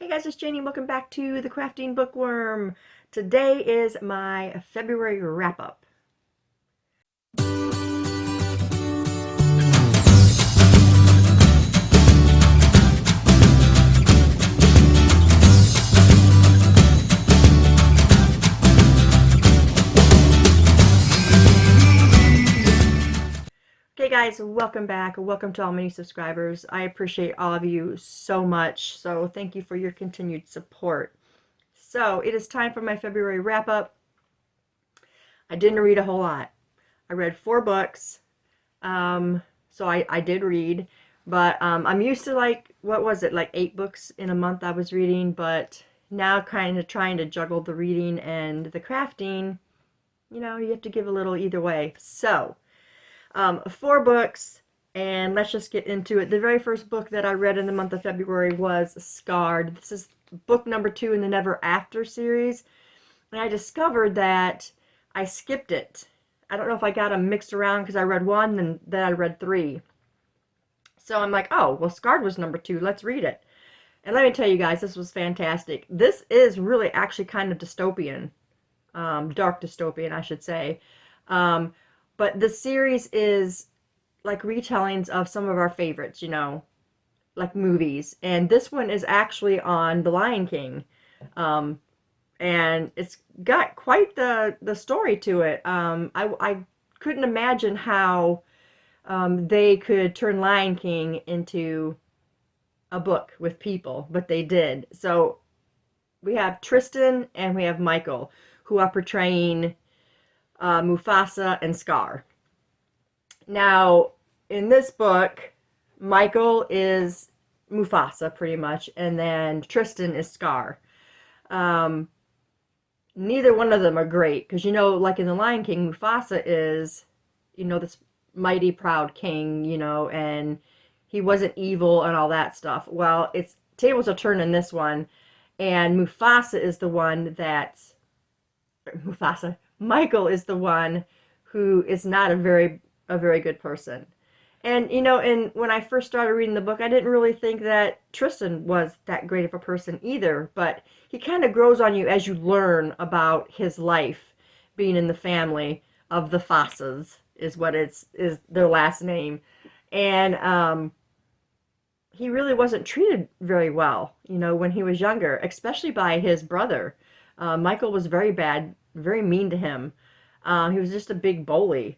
Hey guys, it's Janie. Welcome back to the Crafting Bookworm. Today is my February wrap-up. Okay guys, welcome back. Welcome to all my new subscribers. I appreciate all of you so much. So thank you for your continued support. So it is time for my February wrap-up. I didn't read a whole lot. I read 4 books. So I did read, but I'm used to like, what was it, like 8 books in a month I was reading, but now kind of trying to juggle the reading and the crafting, you have to give a little either way. So, 4 books, and let's just get into it. The very first book that I read in the month of February was Scarred. This is book number 2 in the Never After series, and I discovered that I skipped it. I don't know if I got them mixed around because I read 1 and then I read 3. So I'm like, oh, well, Scarred was number 2. Let's read it. And let me tell you guys, this was fantastic. This is really actually kind of dystopian. Dark dystopian, I should say. But the series is like retellings of some of our favorites, like movies. And this one is actually on The Lion King. And it's got quite the story to it. I couldn't imagine how they could turn Lion King into a book with people, but they did. So we have Tristan and we have Michael, who are portraying Mufasa and Scar. Now, in this book, Michael is Mufasa pretty much, and then Tristan is Scar. Neither one of them are great, because like in The Lion King, Mufasa is, this mighty proud king, and he wasn't evil and all that stuff. Well, it's tables are turned in this one, and Mufasa is the one that's Michael is the one who is not a very good person. And and when I first started reading the book, I didn't really think that Tristan was that great of a person either, but he kind of grows on you as you learn about his life being in the family of the Fossas is what is their last name. And he really wasn't treated very well, when he was younger, especially by his brother. Michael was very bad, very mean to him. He was just a big bully.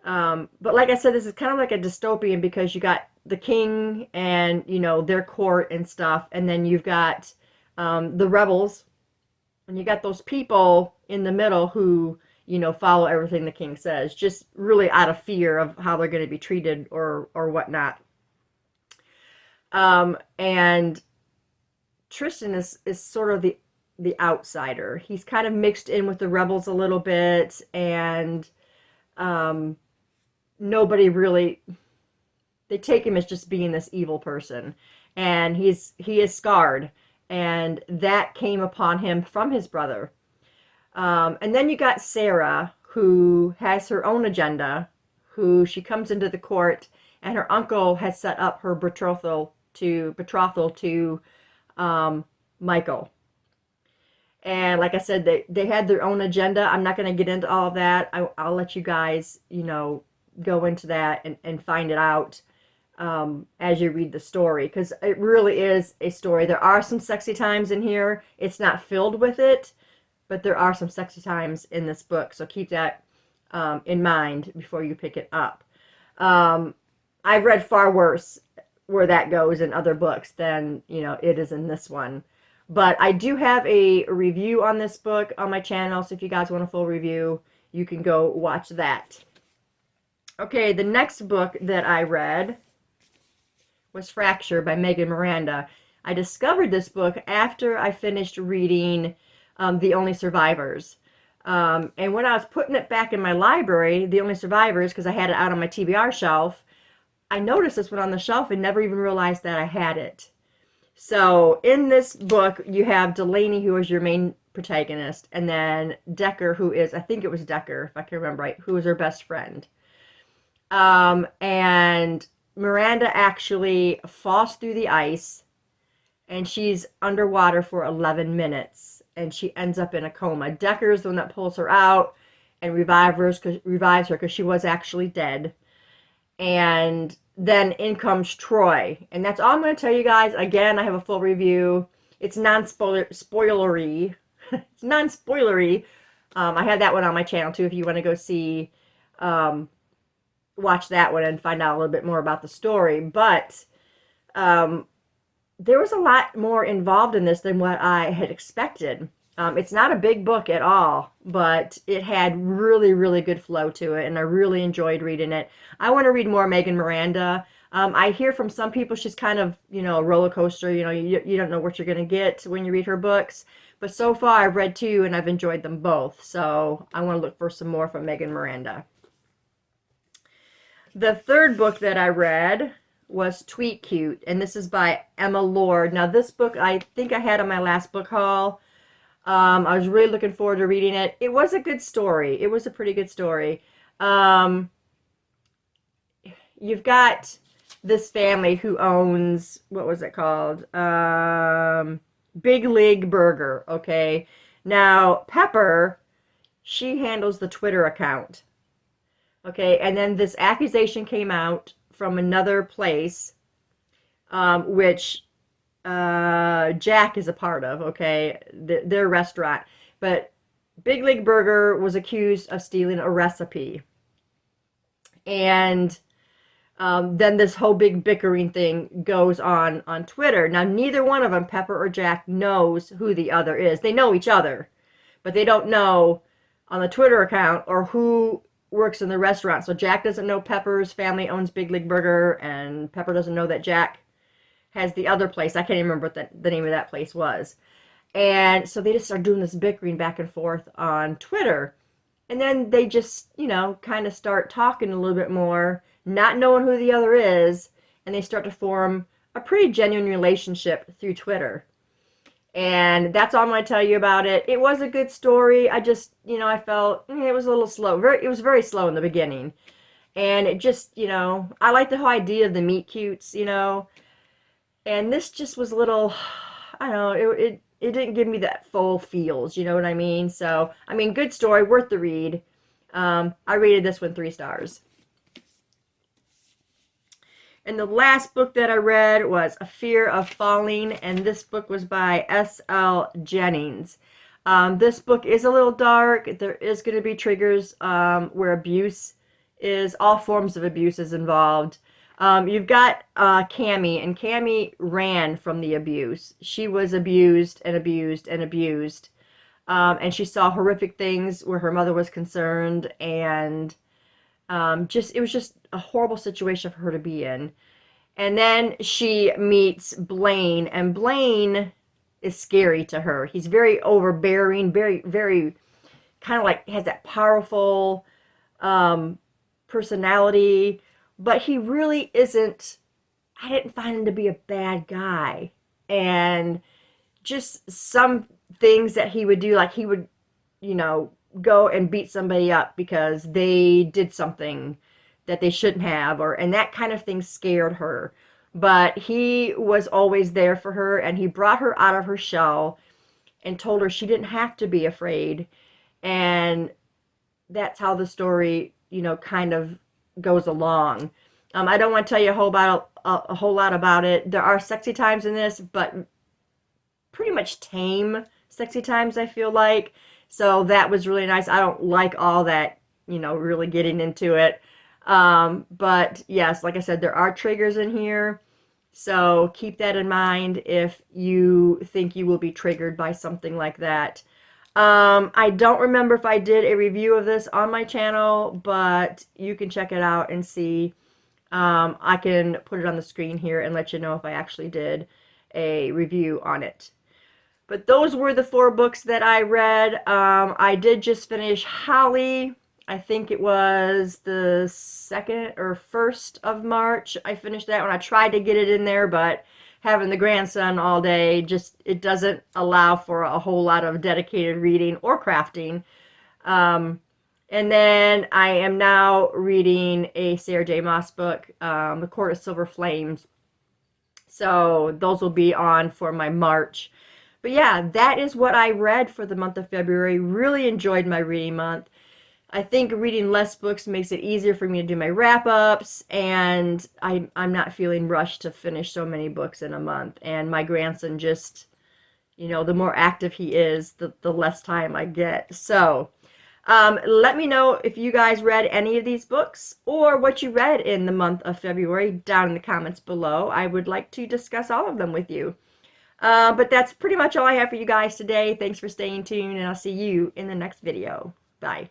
But like I said, this is kind of like a dystopian because you got the king and, their court and stuff. And then you've got the rebels. And you got those people in the middle who, follow everything the king says. Just really out of fear of how they're going to be treated or whatnot. And Tristan is sort of the outsider. He's kind of mixed in with the rebels a little bit, and nobody really, they take him as just being this evil person, and he is scarred, and that came upon him from his brother. And then you got Sarah, who has her own agenda, who she comes into the court, and her uncle has set up her betrothal to Michael. And like I said, they had their own agenda. I'm not going to get into all of that. I'll let you guys, go into that and find it out as you read the story, because it really is a story. There are some sexy times in here. It's not filled with it, but there are some sexy times in this book. So keep that in mind before you pick it up. I've read far worse where that goes in other books than, it is in this one. But I do have a review on this book on my channel, so if you guys want a full review, you can go watch that. Okay, the next book that I read was Fracture by Megan Miranda. I discovered this book after I finished reading The Only Survivors. And when I was putting it back in my library, The Only Survivors, because I had it out on my TBR shelf, I noticed this one on the shelf and never even realized that I had it. So in this book, you have Delaney, who is your main protagonist, and then Decker, who is, I think it was Decker, if I can remember right, who is her best friend. And Miranda actually falls through the ice and she's underwater for 11 minutes, and she ends up in a coma. Decker's the one that pulls her out and revives her because she was actually dead. And then in comes Troy, and that's all I'm going to tell you guys. Again, I have a full review. It's spoilery. It's non-spoilery. I had that one on my channel too if you want to go see, watch that one and find out a little bit more about the story. But there was a lot more involved in this than what I had expected. It's not a big book at all, but it had really, really good flow to it, and I really enjoyed reading it. I want to read more Megan Miranda. I hear from some people she's kind of, a roller coaster. You don't know what you're going to get when you read her books. But so far, I've read 2, and I've enjoyed them both. So I want to look for some more from Megan Miranda. The third book that I read was Tweet Cute, and this is by Emma Lord. Now, this book I think I had on my last book haul. I was really looking forward to reading it. It was a good story. It was a pretty good story. You've got this family who owns, what was it called? Big League Burger, okay? Now, Pepper, she handles the Twitter account, okay? And then this accusation came out from another place, which Jack is a part of, okay? Their restaurant. But Big League Burger was accused of stealing a recipe. And then this whole big bickering thing goes on Twitter. Now, neither one of them, Pepper or Jack, knows who the other is. They know each other, but they don't know on the Twitter account or who works in the restaurant. So Jack doesn't know Pepper's family owns Big League Burger, and Pepper doesn't know that Jack has the other place. I can't even remember what the name of that place was. And so they just start doing this bickering back and forth on Twitter. And then they just, kind of start talking a little bit more, not knowing who the other is, and they start to form a pretty genuine relationship through Twitter. And that's all I'm going to tell you about it. It was a good story. I just, I felt it was a little slow. It was very slow in the beginning. And it just, I like the whole idea of the meet cutes, And this just was a little, I don't know, it didn't give me that full feels, you know what I mean? So, good story, worth the read. I rated this one 3 stars. And the last book that I read was A Fear of Falling, and this book was by S.L. Jennings. This book is a little dark. There is going to be triggers where abuse is, all forms of abuse is involved. You've got Cammie, and Cammie ran from the abuse. She was abused and abused and abused. And she saw horrific things where her mother was concerned, and it was just a horrible situation for her to be in. And then she meets Blaine, and Blaine is scary to her. He's very overbearing, very, very kind of like has that powerful personality, but he really isn't. I didn't find him to be a bad guy. And just some things that he would do, like he would, go and beat somebody up because they did something that they shouldn't have, and that kind of thing scared her. But he was always there for her, and he brought her out of her shell and told her she didn't have to be afraid. And that's how the story, kind of goes along. I don't want to tell you a whole lot about it. There are sexy times in this, but pretty much tame sexy times, I feel like. So that was really nice. I don't like all that, really getting into it. But yes, like I said, there are triggers in here. So keep that in mind if you think you will be triggered by something like that. I don't remember if I did a review of this on my channel, but you can check it out and see. I can put it on the screen here and let you know if I actually did a review on it. But those were the 4 books that I read. I did just finish Holly. I think it was the 2nd or 1st of March. I finished that one. I tried to get it in there, but having the grandson all day, it doesn't allow for a whole lot of dedicated reading or crafting. And then I am now reading a Sarah J. Maas book, The Court of Silver Flames. So those will be on for my March. But yeah, that is what I read for the month of February. Really enjoyed my reading month. I think reading less books makes it easier for me to do my wrap-ups, and I'm not feeling rushed to finish so many books in a month. And my grandson just, the more active he is, the less time I get. So let me know if you guys read any of these books or what you read in the month of February down in the comments below. I would like to discuss all of them with you. But that's pretty much all I have for you guys today. Thanks for staying tuned, and I'll see you in the next video. Bye.